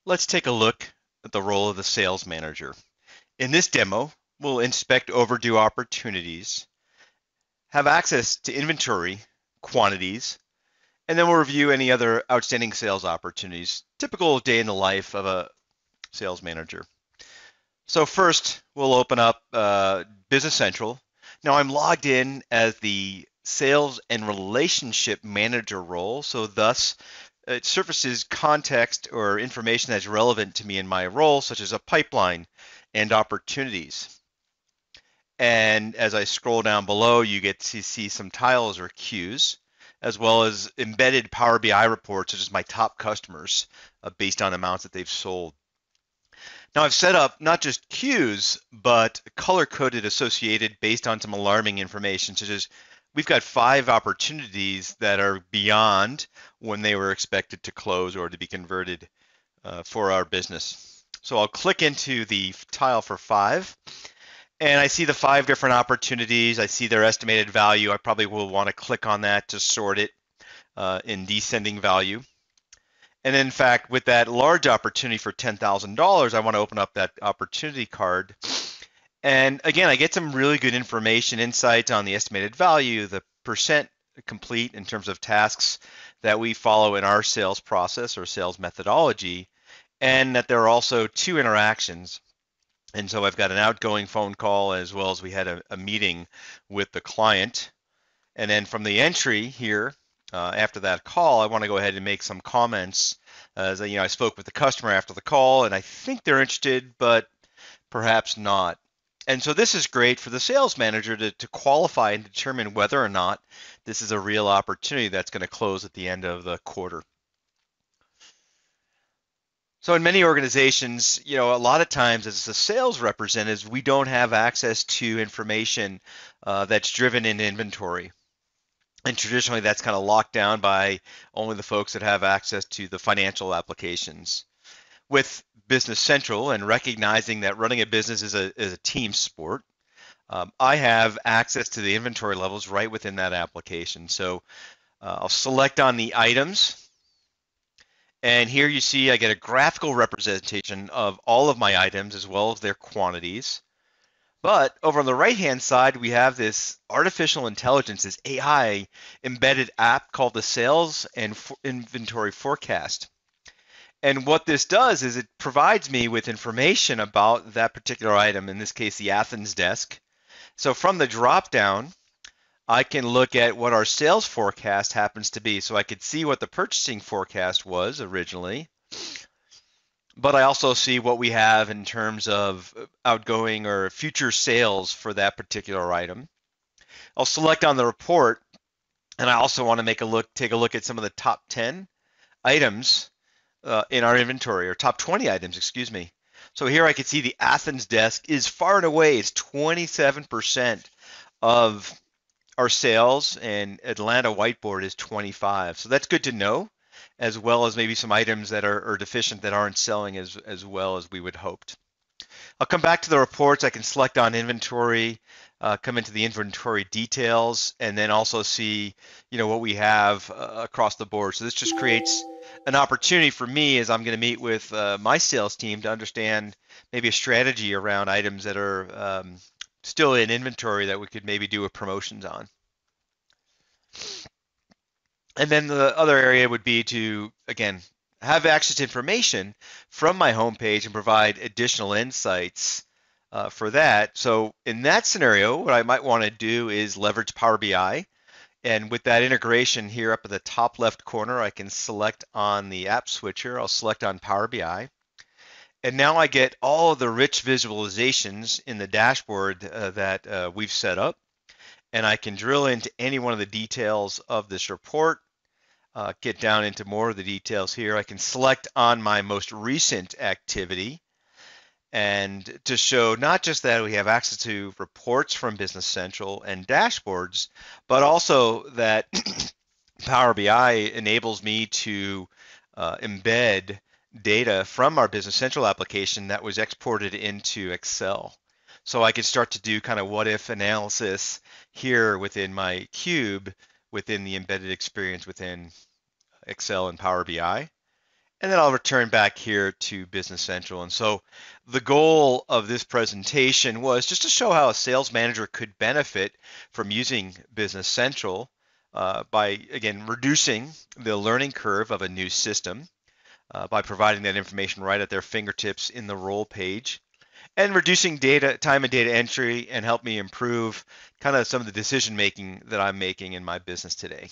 Let's take a look at the role of the sales manager. In this demo, we'll inspect overdue opportunities, have access to inventory, quantities, and then we'll review any other outstanding sales opportunities, typical day in the life of a sales manager. So first, we'll open up Business Central. Now I'm logged in as the sales and relationship manager role, so thus it surfaces context or information that's relevant to me in my role, such as a pipeline and opportunities. And as I scroll down below, you get to see some tiles or queues, as well as embedded Power BI reports, such as my top customers, based on amounts that they've sold. Now I've set up not just queues, but color-coded associated based on some alarming information, such as we've got 5 opportunities that are beyond when they were expected to close or to be converted for our business. So I'll click into the tile for 5, and I see the 5 different opportunities. I see their estimated value. I probably will want to click on that to sort it in descending value. And in fact, with that large opportunity for $10,000, I want to open up that opportunity card. And again, I get some really good information, insights on the estimated value, the percent complete in terms of tasks that we follow in our sales process or sales methodology, and that there are also 2 interactions. And so I've got an outgoing phone call as well as we had a meeting with the client. And then from the entry here, after that call, I want to go ahead and make some comments. As I spoke with the customer after the call, and I think they're interested, but perhaps not. And so this is great for the sales manager to qualify and determine whether or not this is a real opportunity that's going to close at the end of the quarter. So in many organizations, a lot of times as a sales representative, we don't have access to information that's driven in inventory. And traditionally, that's kind of locked down by only the folks that have access to the financial applications. With Business Central and recognizing that running a business is a team sport, I have access to the inventory levels right within that application. So I'll select on the items, and here you see I get a graphical representation of all of my items as well as their quantities. But over on the right-hand side, we have this artificial intelligence, this AI embedded app called the Sales and Inventory Forecast. And what this does is it provides me with information about that particular item, in this case, the Athens desk. So from the drop-down, I can look at what our sales forecast happens to be. So I could see what the purchasing forecast was originally, but I also see what we have in terms of outgoing or future sales for that particular item. I'll select on the report, and I also want to take a look at some of the top 10 items in our inventory, or top 20 items, excuse me. So here I can see the Athens desk is far and away, it's 27% of our sales, and Atlanta whiteboard is 25. So that's good to know, as well as maybe some items that are deficient that aren't selling as well as we would hoped. I'll come back to the reports. I can select on inventory, come into the inventory details, and then also see, what we have across the board. So this just creates an opportunity for me as I'm going to meet with my sales team to understand maybe a strategy around items that are still in inventory that we could maybe do a promotions on. And then the other area would be to, again, have access to information from my homepage and provide additional insights for that. So in that scenario, what I might want to do is leverage Power BI. And with that integration here up at the top left corner, I can select on the app switcher. I'll select on Power BI. And now I get all of the rich visualizations in the dashboard that we've set up. And I can drill into any one of the details of this report, get down into more of the details here. I can select on my most recent activity, and to show not just that we have access to reports from Business Central and dashboards, but also that Power BI enables me to embed data from our Business Central application that was exported into Excel. So I can start to do kind of what if analysis here within my cube within the embedded experience within Excel and Power BI. And then I'll return back here to Business Central. And so the goal of this presentation was just to show how a sales manager could benefit from using Business Central by, again, reducing the learning curve of a new system by providing that information right at their fingertips in the role page, and reducing time and data entry, and help me improve kind of some of the decision making that I'm making in my business today.